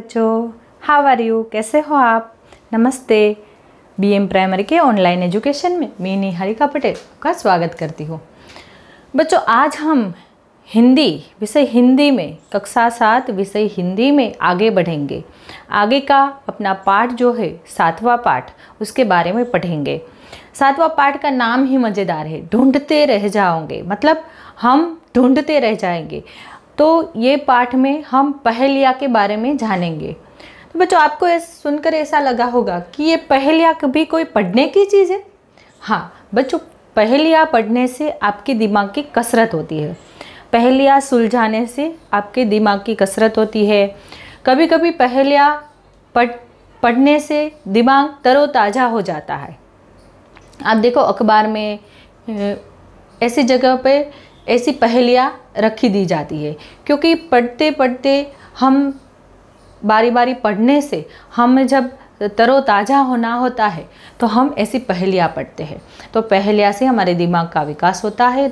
बच्चों, how are you, कैसे हो आप। नमस्ते। बीएम प्राइमरी के ऑनलाइन एजुकेशन में मैं निहारिका पटेल का स्वागत करती हूँ। बच्चों, आज हम विषय हिंदी में कक्षा 7 विषय हिंदी में आगे बढ़ेंगे। आगे का अपना पाठ जो है 7वां पाठ, उसके बारे में पढ़ेंगे। 7वां पाठ का नाम ही मज़ेदार है, ढूंढते रह जाओगे, मतलब हम ढूंढते रह जाएंगे। तो ये पाठ में हम पहेलियाँ के बारे में जानेंगे। तो बच्चों, आपको सुनकर ऐसा लगा होगा कि ये पहेलियाँ कभी कोई पढ़ने की चीज़ है। हाँ बच्चों, पहेलियाँ पढ़ने से आपके दिमाग की कसरत होती है। पहेलियाँ सुलझाने से आपके दिमाग की कसरत होती है। कभी कभी पहेलियाँ पढ़ने से दिमाग तरोताज़ा हो जाता है। आप देखो, अखबार में ऐसी जगह पे ऐसी पहेलियाँ रखी दी जाती है, क्योंकि पढ़ते पढ़ते हम बारी बारी पढ़ने से हम जब तरोताज़ा होना होता है तो हम ऐसी पहेलियाँ पढ़ते हैं। तो पहेलियाँ से हमारे दिमाग का विकास होता है,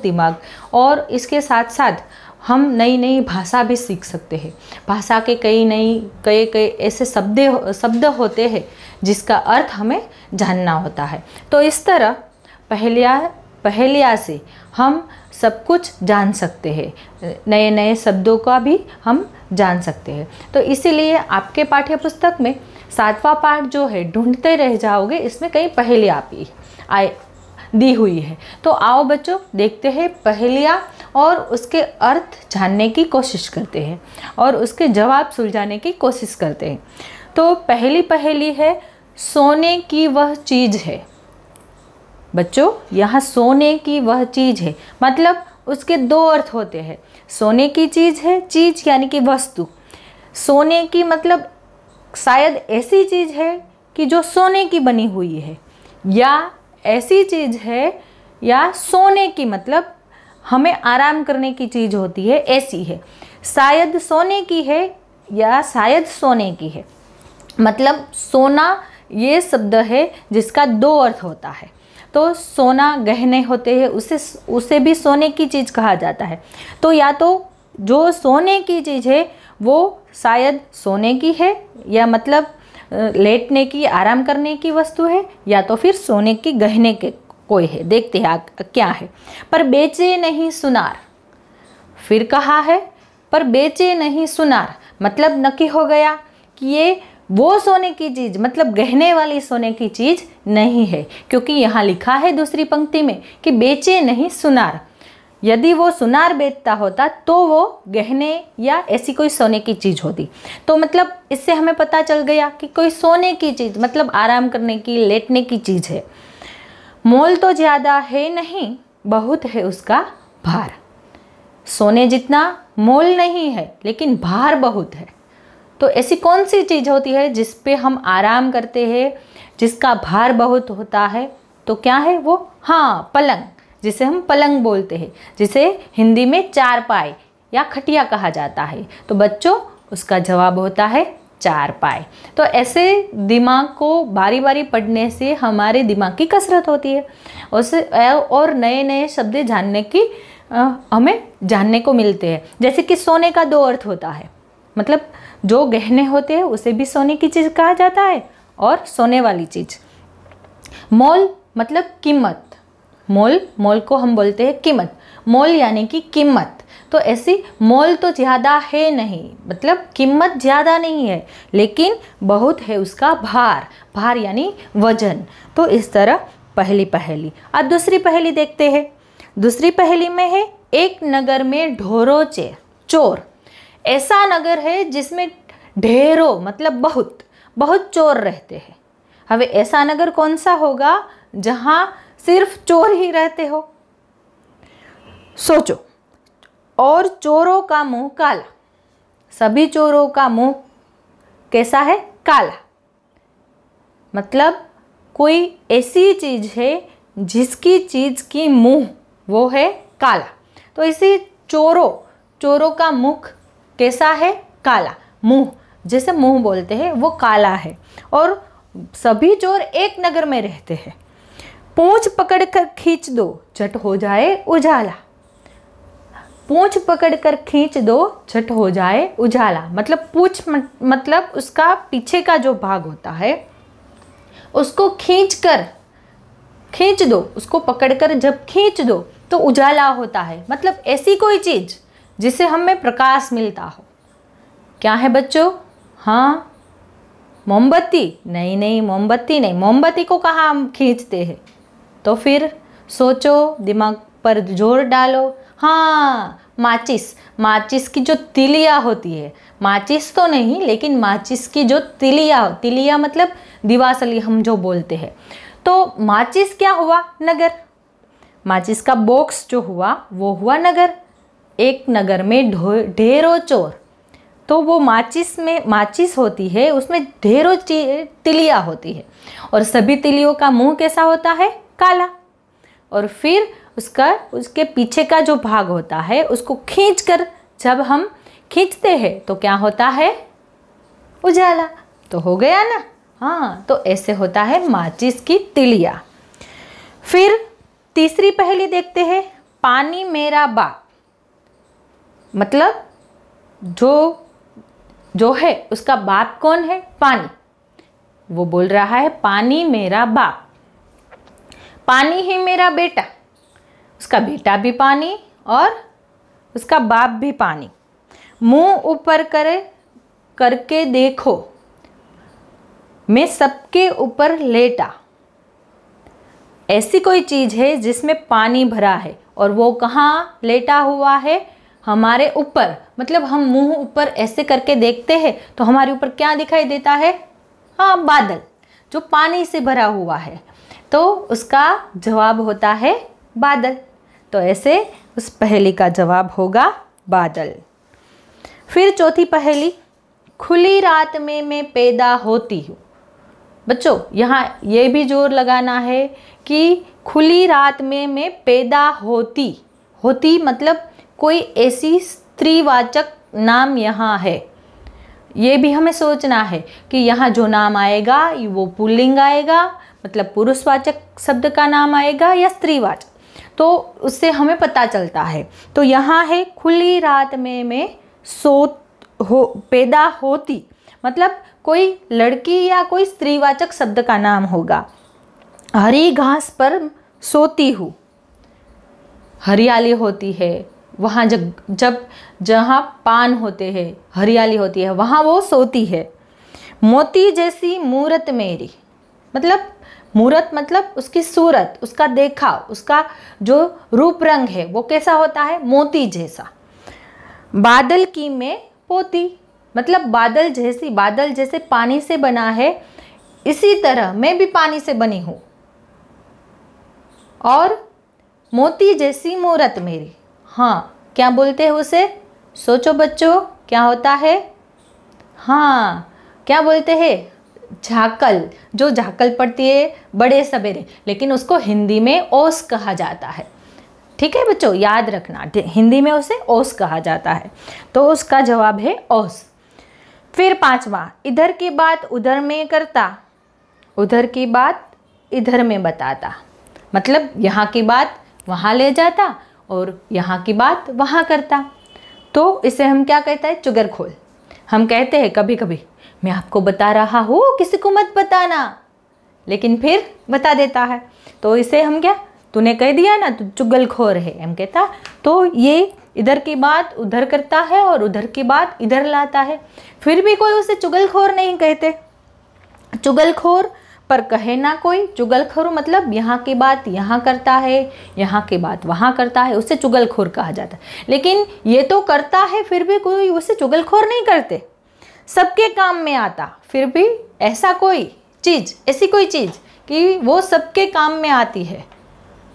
और इसके साथ साथ हम नई नई भाषा भी सीख सकते हैं। भाषा के कई ऐसे शब्द होते हैं जिसका अर्थ हमें जानना होता है। तो इस तरह पहेलियाँ से हम सब कुछ जान सकते हैं, नए नए शब्दों का भी हम जान सकते हैं। तो इसीलिए आपके पाठ्य पुस्तक में 7वां पाठ जो है ढूंढते रह जाओगे, इसमें कई पहेलियाँ भी दी हुई है। तो आओ बच्चों, देखते हैं पहेलियाँ और उसके अर्थ जानने की कोशिश करते हैं और उसके जवाब सुलझाने की कोशिश करते हैं। तो पहली पहेली है, सोने की वह चीज़ है। बच्चों, यहाँ सोने की वह चीज़ है, मतलब उसके दो अर्थ होते हैं। सोने की चीज़ है, चीज़ यानी कि वस्तु। सोने की मतलब शायद ऐसी चीज़ है कि जो सोने की बनी हुई है, या ऐसी चीज़ है, या सोने की मतलब हमें आराम करने की चीज़ होती है, ऐसी है। शायद सोने की है या शायद सोने की है, मतलब सोना ये शब्द है जिसका दो अर्थ होता है। तो सोना गहने होते हैं, उसे भी सोने की चीज़ कहा जाता है। तो या तो जो सोने की चीज़ है वो शायद सोने की है, या मतलब लेटने की, आराम करने की वस्तु है, या तो फिर सोने की गहने के कोई है। देखते हैं क्या है। पर बेचे नहीं सुनार। फिर कहा है पर बेचे नहीं सुनार, मतलब नक्की हो गया कि ये वो सोने की चीज़, मतलब गहने वाली सोने की चीज़ नहीं है, क्योंकि यहाँ लिखा है दूसरी पंक्ति में कि बेचे नहीं सुनार। यदि वो सुनार बेचता होता तो वो गहने या ऐसी कोई सोने की चीज़ होती। तो मतलब इससे हमें पता चल गया कि कोई सोने की चीज़, मतलब आराम करने की, लेटने की चीज़ है। मोल तो ज़्यादा है नहीं, बहुत है उसका भार। सोने जितना मोल नहीं है, लेकिन भार बहुत है। तो ऐसी कौन सी चीज़ होती है जिस पे हम आराम करते हैं, जिसका भार बहुत होता है? तो क्या है वो? हाँ, पलंग, जिसे हम पलंग बोलते हैं, जिसे हिंदी में चारपाई या खटिया कहा जाता है। तो बच्चों, उसका जवाब होता है चारपाई। तो ऐसे दिमाग को बारी बारी पढ़ने से हमारे दिमाग की कसरत होती है, और नए नए शब्द जानने की हमें जानने को मिलते हैं। जैसे कि सोने का दो अर्थ होता है, मतलब जो गहने होते हैं उसे भी सोने की चीज़ कहा जाता है, और सोने वाली चीज़। मोल मतलब कीमत। मोल को हम बोलते हैं कीमत। मोल यानी कि कीमत। तो ऐसी मोल तो ज़्यादा है नहीं, मतलब कीमत ज़्यादा नहीं है, लेकिन बहुत है उसका भार यानी वजन। तो इस तरह पहली पहेली। अब दूसरी पहेली देखते हैं। दूसरी पहेली में है, एक नगर में ढोरों चोर। ऐसा नगर है जिसमें ढेरों मतलब बहुत चोर रहते हैं। हवे ऐसा नगर कौन सा होगा जहाँ सिर्फ चोर ही रहते हो? सोचो। और चोरों का मुंह काला। सभी चोरों का मुंह कैसा है? काला। मतलब कोई ऐसी चीज़ है जिसकी चीज़ की मुंह वो है काला। तो इसी चोरों का मुख कैसा है? काला। मुंह, जैसे मुंह बोलते हैं, वो काला है। और सभी चोर एक नगर में रहते हैं। पूंछ पकड़कर खींच दो, झट हो जाए उजाला। पूंछ पकड़कर खींच दो झट हो जाए उजाला। मतलब पूंछ मतलब उसका पीछे का जो भाग होता है उसको खींच दो, उसको पकड़कर जब खींच दो तो उजाला होता है। मतलब ऐसी कोई चीज़ जिससे हमें प्रकाश मिलता हो। क्या है बच्चों? हाँ, मोमबत्ती? नहीं, मोमबत्ती नहीं। मोमबत्ती को कहाँ हम खींचते हैं? तो फिर सोचो, दिमाग पर जोर डालो। हाँ, माचिस की जो तिलिया होती है, माचिस तो नहीं लेकिन माचिस की जो तिलिया मतलब दिवासली हम जो बोलते हैं। तो माचिस क्या हुआ? नगर। माचिस का बॉक्स जो हुआ वो हुआ नगर। एक नगर में ढेरों चोर। तो वो माचिस होती है, उसमें ढेरों तिलिया होती है और सभी तिलियों का मुंह कैसा होता है? काला। और फिर उसके पीछे का जो भाग होता है उसको खींचकर जब हम खींचते हैं तो क्या होता है? उजाला। तो हो गया ना। हाँ, तो ऐसे होता है माचिस की तिलिया। फिर तीसरी पहेली देखते हैं। पानी मेरा बाप। मतलब जो है उसका बाप कौन है? पानी। वो बोल रहा है पानी मेरा बाप, पानी ही मेरा बेटा। उसका बेटा भी पानी और उसका बाप भी पानी। मुंह ऊपर करके देखो, मैं सबके ऊपर लेटा। ऐसी कोई चीज़ है जिसमें पानी भरा है और वो कहाँ लेटा हुआ है? हमारे ऊपर। मतलब हम मुंह ऊपर ऐसे करके देखते हैं तो हमारे ऊपर क्या दिखाई देता है? हाँ, बादल, जो पानी से भरा हुआ है। तो उसका जवाब होता है बादल। तो ऐसे उस पहेली का जवाब होगा बादल। फिर चौथी पहेली। खुली रात में मैं पैदा होती हूँ। बच्चों, यहाँ ये भी जोर लगाना है कि खुली रात में मैं पैदा होती मतलब कोई ऐसी स्त्रीवाचक नाम यहाँ है। ये भी हमें सोचना है कि यहाँ जो नाम आएगा वो पुल्लिंग आएगा, मतलब पुरुषवाचक शब्द का नाम आएगा या स्त्रीवाचक, तो उससे हमें पता चलता है। तो यहाँ है खुली रात में मैं पैदा होती, मतलब कोई लड़की या कोई स्त्रीवाचक शब्द का नाम होगा। हरी घास पर सोती हूँ। हरियाली होती है वहाँ, जहाँ पान होते हैं हरियाली होती है, वहाँ वो सोती है। मोती जैसी मूरत मेरी। मतलब मूरत मतलब उसकी सूरत, उसका देखा, उसका जो रूप रंग है वो कैसा होता है? मोती जैसा। बादल की मैं पोती। मतलब बादल जैसे पानी से बना है, इसी तरह मैं भी पानी से बनी हूँ। और मोती जैसी मूरत मेरी। हाँ, क्या बोलते हैं उसे? सोचो बच्चों, क्या होता है? हाँ, क्या बोलते हैं? झाकल। जो झाकल पड़ती है बड़े सवेरे, लेकिन उसको हिंदी में ओस कहा जाता है। ठीक है बच्चों, याद रखना, हिंदी में उसे ओस कहा जाता है। तो उसका जवाब है ओस। फिर पांचवा। इधर की बात उधर में करता, उधर की बात इधर में बताता। मतलब यहाँ की बात वहाँ ले जाता और यहाँ की बात वहाँ करता। तो इसे हम क्या कहते हैं? चुगलखोर। हम कहते हैं कभी कभी, मैं आपको बता रहा हूँ, किसी को मत बताना, लेकिन फिर बता देता है। तो इसे हम क्या, तूने कह दिया ना, तू चुगलखोर है, हम कहता। तो ये इधर की बात उधर करता है और उधर की बात इधर लाता है, फिर भी कोई उसे चुगलखोर नहीं कहते। चुगलखोर पर कहे ना कोई। चुगलखोर मतलब यहाँ की बात यहाँ करता है, यहाँ की बात वहाँ करता है, उसे चुगलखोर कहा जाता है। लेकिन ये तो करता है फिर भी कोई उसे चुगलखोर नहीं करते। सबके काम में आता, फिर भी ऐसी कोई चीज़ कि वो सबके काम में आती है।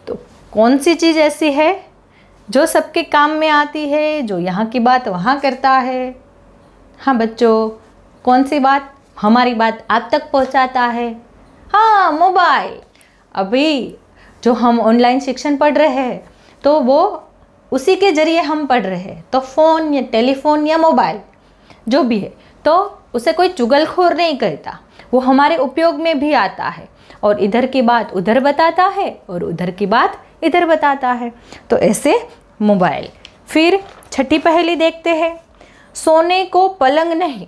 तो कौन सी चीज़ ऐसी है जो सबके काम में आती है, जो यहाँ की बात वहाँ करता है? हाँ बच्चों, कौन सी बात हमारी बात आप तक पहुँचाता है? हाँ, मोबाइल। अभी जो हम ऑनलाइन शिक्षण पढ़ रहे हैं तो वो उसी के ज़रिए हम पढ़ रहे हैं। तो फ़ोन या टेलीफोन या मोबाइल जो भी है, तो उसे कोई चुगलखोर नहीं कहता, वो हमारे उपयोग में भी आता है और इधर की बात उधर बताता है और उधर की बात इधर बताता है। तो ऐसे मोबाइल। फिर छठी पहेली देखते हैं। सोने को पलंग नहीं,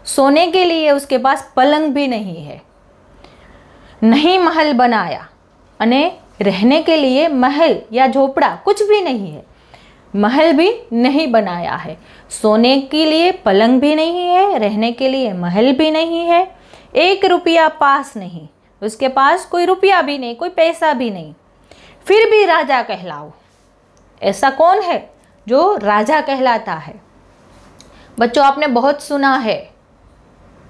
सोने के लिए उसके पास पलंग भी नहीं है। नहीं महल बनाया, अने रहने के लिए महल या झोपड़ा कुछ भी नहीं है, महल भी नहीं बनाया है। सोने के लिए पलंग भी नहीं है, रहने के लिए महल भी नहीं है, 1 रुपया पास नहीं, उसके पास कोई रुपया भी नहीं, कोई पैसा भी नहीं, फिर भी राजा कहलाओ। ऐसा कौन है जो राजा कहलाता है? बच्चों आपने बहुत सुना है,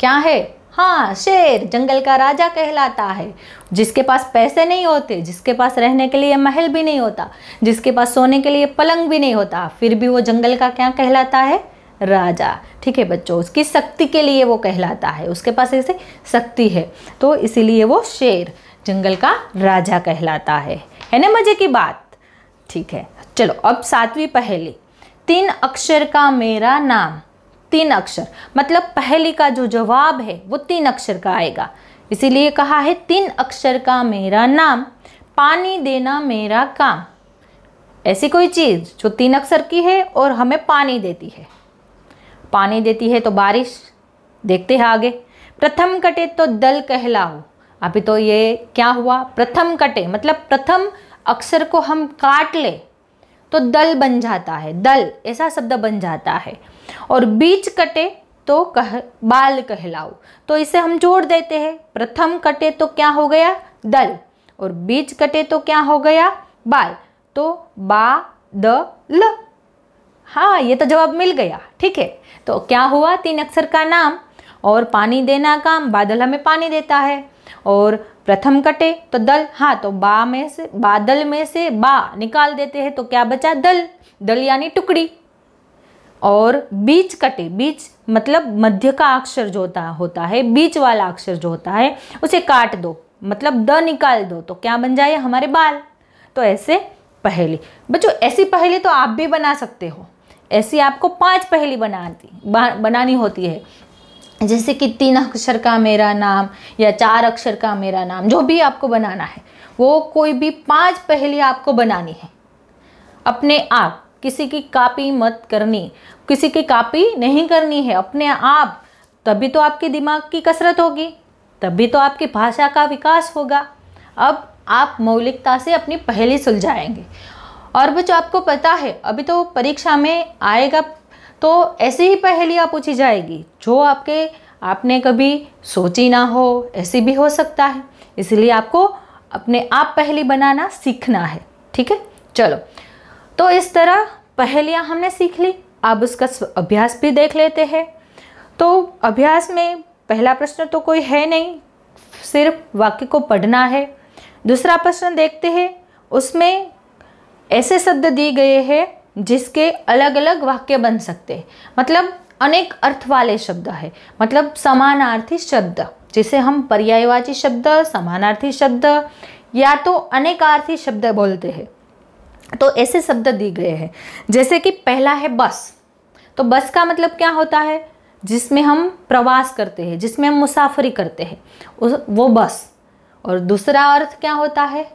क्या है? हाँ, शेर जंगल का राजा कहलाता है। जिसके पास पैसे नहीं होते, जिसके पास रहने के लिए महल भी नहीं होता, जिसके पास सोने के लिए पलंग भी नहीं होता, फिर भी वो जंगल का क्या कहलाता है? राजा। ठीक है बच्चों, उसकी शक्ति के लिए वो कहलाता है, उसके पास ऐसे शक्ति है, तो इसीलिए वो शेर जंगल का राजा कहलाता है ना? मजे की बात। ठीक है, चलो अब 7वीं पहेली। 3 अक्षर का मेरा नाम। 3 अक्षर मतलब पहेली का जो जवाब है वो 3 अक्षर का आएगा, इसीलिए कहा है 3 अक्षर का मेरा नाम, पानी देना मेरा काम। ऐसी कोई चीज़ जो 3 अक्षर की है और हमें पानी देती है। पानी देती है तो बारिश। देखते हैं आगे। प्रथम कटे तो दल कहलाओ। अभी तो ये क्या हुआ? प्रथम कटे मतलब प्रथम अक्षर को हम काट ले तो दल बन जाता है, दल ऐसा शब्द बन जाता है। और बीच कटे तो बाल कहलाओ, तो इसे हम जोड़ देते हैं। प्रथम कटे तो क्या हो गया? दल, और बीच कटे तो क्या हो गया? बाल, तो बा द ल। हाँ, ये तो जवाब मिल गया। ठीक है, तो क्या हुआ? 3 अक्षर का नाम और पानी देना काम। बादल हमें पानी देता है। और प्रथम कटे तो दल, हाँ तो बा में से, बादल में से बा निकाल देते हैं तो क्या बचा? दल, दल यानी टुकड़ी। और बीच कटे, बीच मतलब मध्य का अक्षर जो होता है, बीच वाला अक्षर जो होता है उसे काट दो, मतलब द निकाल दो, तो क्या बन जाए? हमारे बाल। तो ऐसे पहेली। बच्चों ऐसी पहेली तो आप भी बना सकते हो। ऐसी आपको 5 पहेली बनानी होती है, जैसे कि 3 अक्षर का मेरा नाम या 4 अक्षर का मेरा नाम, जो भी आपको बनाना है वो कोई भी 5 पहेली आपको बनानी है अपने आप। किसी की कॉपी मत करनी, किसी की कॉपी नहीं करनी है, अपने आप। तभी तो आपके दिमाग की कसरत होगी, तभी तो आपकी भाषा का विकास होगा। अब आप मौलिकता से अपनी पहेली सुलझाएंगे। और बच्चों आपको पता है अभी तो परीक्षा में आएगा तो ऐसी ही पहेलियाँ पूछी जाएगी जो आपने कभी सोची ना हो, ऐसी भी हो सकता है। इसलिए आपको अपने आप पहेली बनाना सीखना है। ठीक है, चलो तो इस तरह पहेलियाँ हमने सीख ली। अब उसका अभ्यास भी देख लेते हैं। तो अभ्यास में पहला प्रश्न तो कोई है नहीं, सिर्फ वाक्य को पढ़ना है। दूसरा प्रश्न देखते हैं, उसमें ऐसे शब्द दिए गए हैं जिसके अलग अलग वाक्य बन सकते हैं, मतलब अनेक अर्थ वाले शब्द है, मतलब समानार्थी शब्द, जिसे हम पर्यायवाची शब्द, समानार्थी शब्द या तो अनेकार्थी शब्द बोलते हैं। तो ऐसे शब्द दिए गए हैं, जैसे कि पहला है बस। तो बस का मतलब क्या होता है? जिसमें हम प्रवास करते हैं, जिसमें हम मुसाफरी करते हैं, वो बस। और दूसरा अर्थ क्या होता है?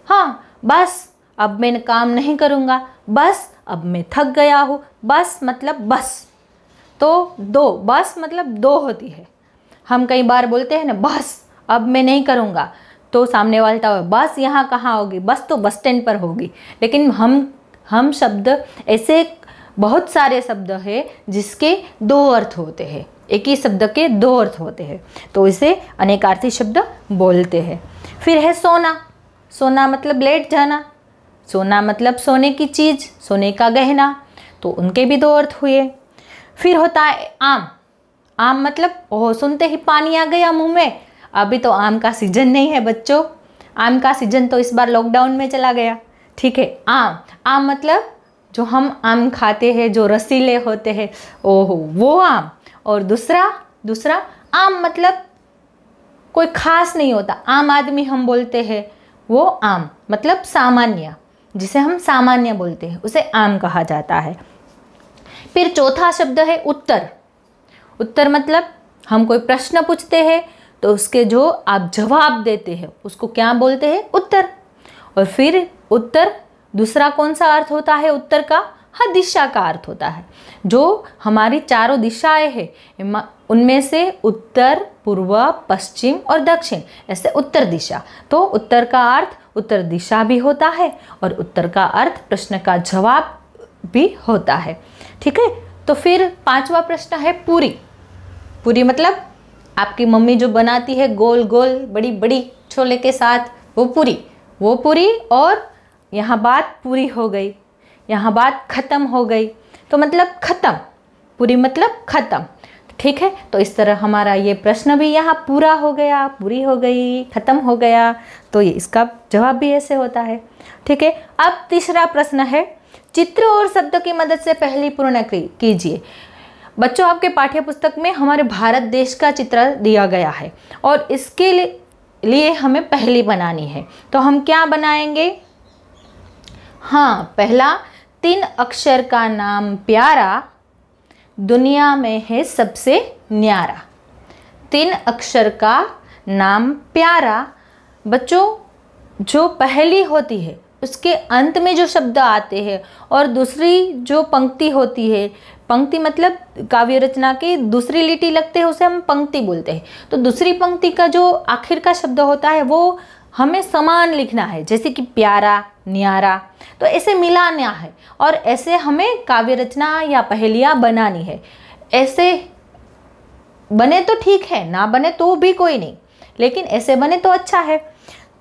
हाँ, बस अब मैं काम नहीं करूँगा, बस अब मैं थक गया हूँ, बस मतलब बस। तो दो, बस मतलब 2 होती है। हम कई बार बोलते हैं ना, बस अब मैं नहीं करूँगा, तो सामने वाला हो बस यहाँ कहाँ होगी? बस तो बस स्टैंड पर होगी। लेकिन हम शब्द ऐसे बहुत सारे शब्द है जिसके 2 अर्थ होते हैं, एक ही शब्द के 2 अर्थ होते हैं, तो इसे अनेकार्थी शब्द बोलते हैं। फिर है सोना। सोना मतलब लेट जाना, सोना मतलब सोने की चीज़, सोने का गहना, तो उनके भी 2 अर्थ हुए। फिर होता है आम। आम मतलब ओह सुनते ही पानी आ गया मुंह में। अभी तो आम का सीजन नहीं है बच्चों, आम का सीजन तो इस बार लॉकडाउन में चला गया। ठीक है, आम, आम मतलब जो हम आम खाते हैं जो रसीले होते हैं, ओहो वो आम। और दूसरा आम मतलब कोई खास नहीं होता, आम आदमी हम बोलते हैं, वो आम मतलब सामान्य, जिसे हम सामान्य बोलते हैं उसे आम कहा जाता है। फिर चौथा शब्द है उत्तर। उत्तर मतलब हम कोई प्रश्न पूछते हैं तो उसके जो आप जवाब देते हैं उसको क्या बोलते हैं? उत्तर। और फिर उत्तर दूसरा कौन सा अर्थ होता है उत्तर का? हाँ, दिशा का अर्थ होता है। जो हमारी चारों दिशाएं हैं उनमें से उत्तर, पूर्व, पश्चिम और दक्षिण, ऐसे उत्तर दिशा। तो उत्तर का अर्थ उत्तर दिशा भी होता है और उत्तर का अर्थ प्रश्न का जवाब भी होता है। ठीक है, तो फिर 5वां प्रश्न है पूरी। पूरी मतलब आपकी मम्मी जो बनाती है गोल गोल बड़ी बड़ी छोले के साथ, वो पूरी। वो पूरी, और यहाँ बात पूरी हो गई, यहाँ बात खत्म हो गई, तो मतलब खत्म। पूरी मतलब खत्म। ठीक है, तो इस तरह हमारा ये प्रश्न भी यहाँ पूरा हो गया, पूरी हो गई, खत्म हो गया, तो ये इसका जवाब भी ऐसे होता है। ठीक है, अब तीसरा प्रश्न है, चित्र और शब्द की मदद से पहली पूर्ण कीजिए। बच्चों, आपके पाठ्य पुस्तक में हमारे भारत देश का चित्र दिया गया है और इसके लिए हमें पहली बनानी है। तो हम क्या बनाएंगे? हाँ, पहला 3 अक्षर का नाम प्यारा, दुनिया में है सबसे न्यारा। 3 अक्षर का नाम प्यारा। बच्चों, जो पहली होती है उसके अंत में जो शब्द आते हैं और दूसरी जो पंक्ति होती है, पंक्ति मतलब काव्य रचना की दूसरी लिटी लगते हैं उसे हम पंक्ति बोलते हैं। तो दूसरी पंक्ति का जो आखिर का शब्द होता है वो हमें समान लिखना है, जैसे कि प्यारा, न्यारा, तो ऐसे मिलाना है और ऐसे हमें काव्य रचना या पहेलियाँ बनानी है। ऐसे बने तो ठीक है, ना बने तो भी कोई नहीं, लेकिन ऐसे बने तो अच्छा है।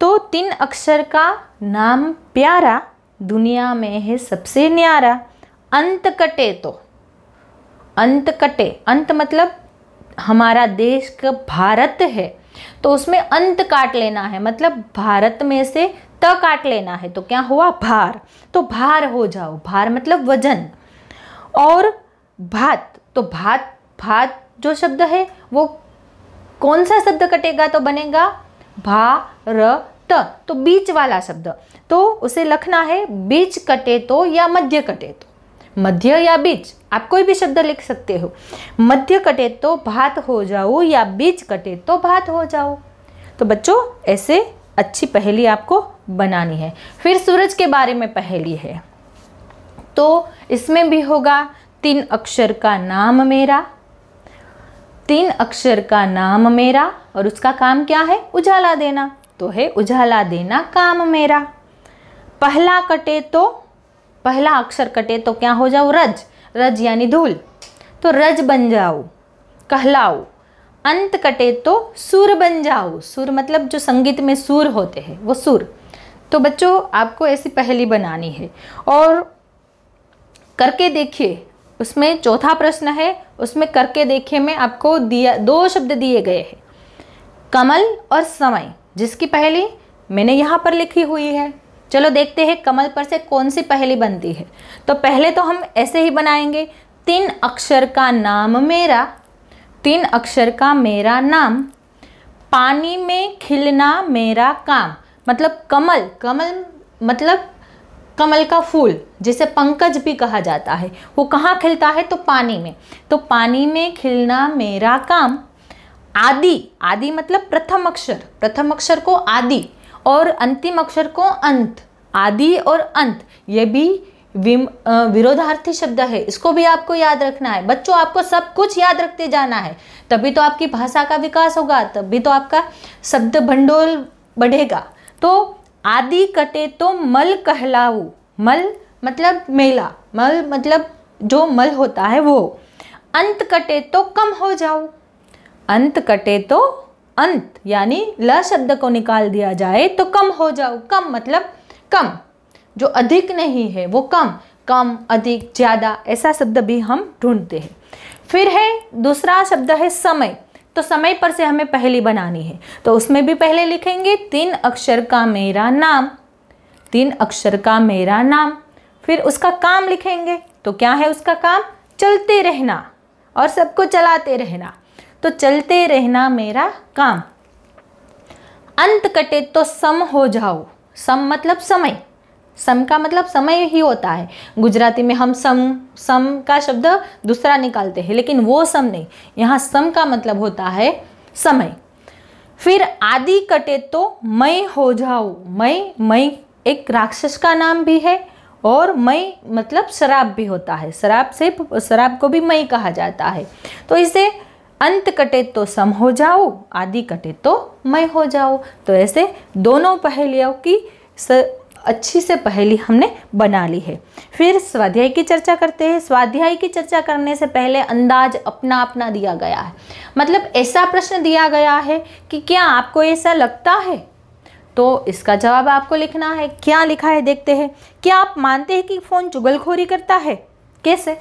तो 3 अक्षर का नाम प्यारा, दुनिया में है सबसे न्यारा, अंत कटे तो। अंत कटे, अंत मतलब हमारा देश का भारत है तो उसमें अंत काट लेना है, मतलब भारत में से त काट लेना है, तो क्या हुआ? भार। तो भार हो जाओ, भार मतलब वजन। और भात, तो भात, भात जो शब्द है वो कौन सा शब्द कटेगा तो बनेगा भारत, तो बीच वाला शब्द, तो उसे लिखना है बीच कटे तो या मध्य कटे तो। मध्य या बीच, आप कोई भी शब्द लिख सकते हो। मध्य कटे तो भात हो जाओ या बीच कटे तो भात हो जाओ। तो बच्चों, ऐसे अच्छी पहेली आपको बनानी है। फिर सूरज के बारे में पहेली है, तो इसमें भी होगा 3 अक्षर का नाम मेरा। 3 अक्षर का नाम मेरा और उसका काम क्या है? उजाला देना, तो है उजाला देना काम मेरा। पहला कटे तो, पहला अक्षर कटे तो क्या हो जाओ? रज। रज यानी धूल, तो रज बन जाओ, कहलाओ। अंत कटे तो सुर बन जाओ। सुर मतलब जो संगीत में सुर होते हैं वो सुर। तो बच्चों, आपको ऐसी पहेली बनानी है और करके देखिए। उसमें चौथा प्रश्न है, उसमें करके देखिए में आपको दिया 2 शब्द दिए गए हैं, कमल और समय, जिसकी पहेली मैंने यहाँ पर लिखी हुई है। चलो देखते हैं कमल पर से कौन सी पहेली बनती है। तो पहले तो हम ऐसे ही बनाएंगे, 3 अक्षर का नाम मेरा, 3 अक्षर का मेरा नाम, पानी में खिलना मेरा काम। मतलब कमल, कमल मतलब कमल का फूल, जिसे पंकज भी कहा जाता है, वो कहाँ खिलता है? तो पानी में। तो पानी में खिलना मेरा काम। आदि, आदि मतलब प्रथम अक्षर, प्रथम अक्षर को आदि और अंतिम अक्षर को अंत। आदि और अंत ये भी विरोधार्थी शब्द है, इसको भी आपको याद रखना है। बच्चों, आपको सब कुछ याद रखते जाना है, तभी तो आपकी भाषा का विकास होगा, तभी तो आपका शब्द भंडोल बढ़ेगा। तो आदि कटे तो मल कहलाऊ। मल मतलब मेला, मल मतलब जो मल होता है वो। अंत कटे तो कम हो जाओ। अंत कटे तो अंत यानी ल शब्द को निकाल दिया जाए तो कम हो जाओ। कम मतलब कम, जो अधिक नहीं है वो कम, कम, अधिक, ज़्यादा, ऐसा शब्द भी हम ढूंढते हैं। फिर है दूसरा शब्द है समय। तो समय पर से हमें पहेली बनानी है, तो उसमें भी पहले लिखेंगे 3 अक्षर का मेरा नाम, 3 अक्षर का मेरा नाम। फिर उसका काम लिखेंगे, तो क्या है उसका काम? चलते रहना और सबको चलाते रहना, तो चलते रहना मेरा काम। अंत कटे तो सम हो जाओ। सम मतलब समय, सम का मतलब समय ही होता है। गुजराती में हम सम का शब्द दूसरा निकालते हैं, लेकिन वो सम नहीं, यहाँ सम का मतलब होता है समय। फिर आदि कटे तो मैं हो जाओ। मैं एक राक्षस का नाम भी है और मई मतलब शराब भी होता है। शराब को भी मई कहा जाता है। तो इसे अंत कटे तो सम हो जाओ, आदि कटे तो मय हो जाओ। तो ऐसे दोनों पहेलियों की अच्छी से पहेली हमने बना ली है। फिर स्वाध्याय की चर्चा करते हैं। स्वाध्याय की चर्चा करने से पहले अंदाज अपना अपना दिया गया है, मतलब ऐसा प्रश्न दिया गया है कि क्या आपको ऐसा लगता है, तो इसका जवाब आपको लिखना है। क्या लिखा है देखते हैं। क्या आप मानते हैं कि फ़ोन चुगलखोरी करता है? कैसे?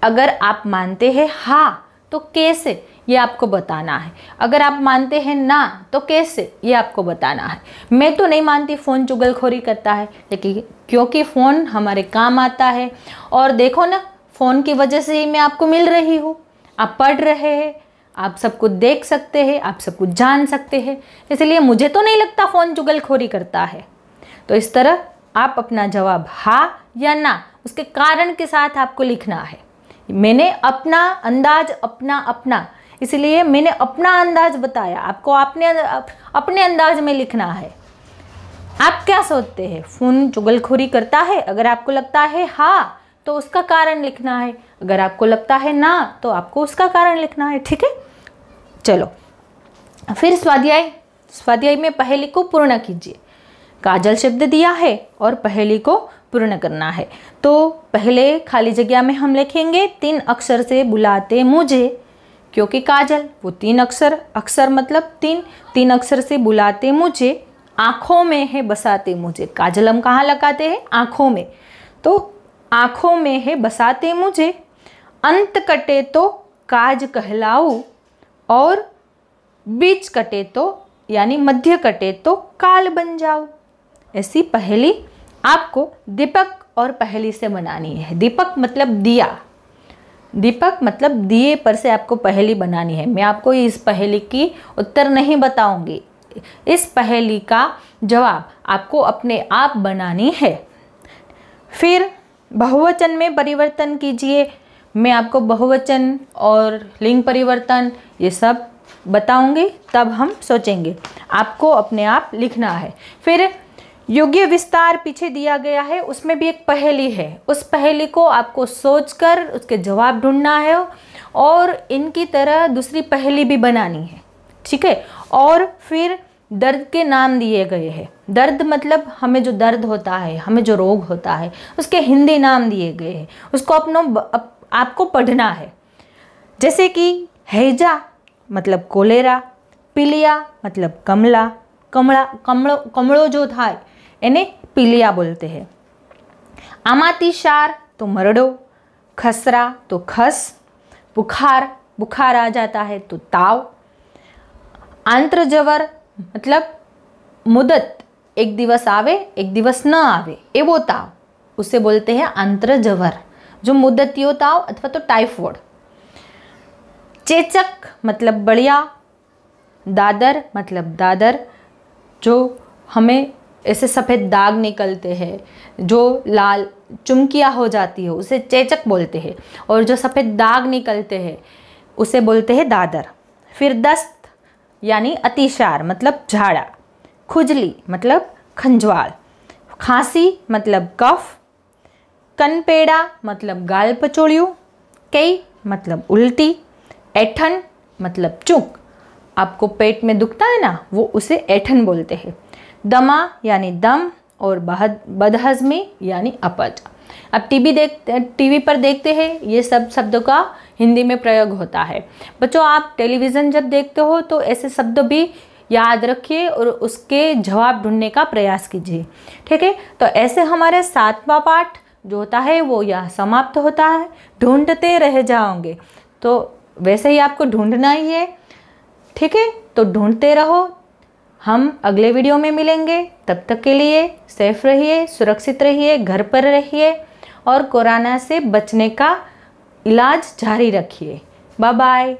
अगर आप मानते हैं हाँ तो कैसे, ये आपको बताना है। अगर आप मानते हैं ना तो कैसे, ये आपको बताना है। मैं तो नहीं मानती फ़ोन चुगलखोरी करता है, लेकिन क्योंकि फ़ोन हमारे काम आता है और देखो ना, फ़ोन की वजह से ही मैं आपको मिल रही हूँ, आप पढ़ रहे हैं, आप सब कुछ देख सकते हैं, आप सब कुछ जान सकते हैं। इसलिए मुझे तो नहीं लगता फ़ोन चुगलखोरी करता है। तो इस तरह आप अपना जवाब हाँ या ना उसके कारण के साथ आपको लिखना है। मैंने अपना अंदाज अपना इसलिए मैंने अपना अंदाज बताया, आपको अपने अंदाज में लिखना है। आप क्या सोचते हैं, फ़ोन चुगलखोरी करता है? अगर आपको लगता है हाँ तो उसका कारण लिखना है, अगर आपको लगता है ना तो आपको उसका कारण लिखना है। ठीक है, चलो फिर स्वाध्याय में पहेली को पूर्ण कीजिए। काजल शब्द दिया है और पहेली को पूर्ण करना है। तो पहले खाली जगह में हम लिखेंगे 3 अक्षर से बुलाते मुझे, क्योंकि काजल वो 3 अक्षर मतलब 3 अक्षर से बुलाते मुझे, आँखों में है बसाते मुझे। काजल हम कहाँ लगाते हैं? आँखों में। तो आँखों में है बसाते मुझे, अंत कटे तो काज कहलाऊं, और बीच कटे तो यानी मध्य कटे तो काल बन जाओ। ऐसी पहेली आपको दीपक और पहेली से बनानी है। दीपक मतलब दिया, दीपक मतलब दिए पर से आपको पहेली बनानी है। मैं आपको इस पहेली की उत्तर नहीं बताऊंगी, इस पहेली का जवाब आपको अपने आप बनानी है। फिर बहुवचन में परिवर्तन कीजिए। मैं आपको बहुवचन और लिंग परिवर्तन ये सब बताऊंगी, तब हम सोचेंगे। आपको अपने आप लिखना है। फिर योग्य विस्तार पीछे दिया गया है, उसमें भी एक पहेली है। उस पहेली को आपको सोचकर उसके जवाब ढूंढना है और इनकी तरह दूसरी पहेली भी बनानी है। ठीक है। और फिर दर्द के नाम दिए गए हैं। दर्द मतलब हमें जो दर्द होता है, हमें जो रोग होता है, उसके हिंदी नाम दिए गए हैं। उसको आपको पढ़ना है। जैसे कि हैजा मतलब कोलेरा, पीलिया मतलब कमड़ो जो था इन्हें पीलिया बोलते हैं। आमातिशार तो मरड़ो, खसरा तो खस, बुखार आ जाता है तो ताव, आंत्रजवर मतलब मुदत, एक दिवस आवे एक दिवस न आवे एवो ताव, उसे बोलते हैं आंत्रजवर, जो मुदतियो ताव अथवा तो टाइफॉइड। चेचक मतलब बढ़िया, दादर मतलब दादर, जो हमें ऐसे सफ़ेद दाग निकलते हैं, जो लाल चुमकियाँ हो जाती है उसे चेचक बोलते हैं, और जो सफ़ेद दाग निकलते हैं उसे बोलते हैं दादर। फिर दस्त यानी अतिसार मतलब झाड़ा, खुजली मतलब खंजवाल, खांसी मतलब कफ, कनपेड़ा मतलब गाल पचोड़ियों, कई मतलब उल्टी, ऐठन मतलब चूक, आपको पेट में दुखता है ना, वो उसे ऐठन बोलते हैं। दमा यानी दम, और बदहजमी यानी अपच। अब टीवी पर देखते हैं, ये सब शब्दों का हिंदी में प्रयोग होता है। बच्चों, आप टेलीविज़न जब देखते हो तो ऐसे शब्द भी याद रखिए और उसके जवाब ढूंढने का प्रयास कीजिए। ठीक है। तो ऐसे हमारे 7वां पाठ जो होता है वो यहाँ समाप्त होता है। ढूंढते रह जाओगे, तो वैसे ही आपको ढूंढना ही है। ठीक है, तो ढूंढते रहो। हम अगले वीडियो में मिलेंगे। तब तक के लिए सेफ रहिए, सुरक्षित रहिए, घर पर रहिए और कोरोना से बचने का इलाज जारी रखिए। Bye bye.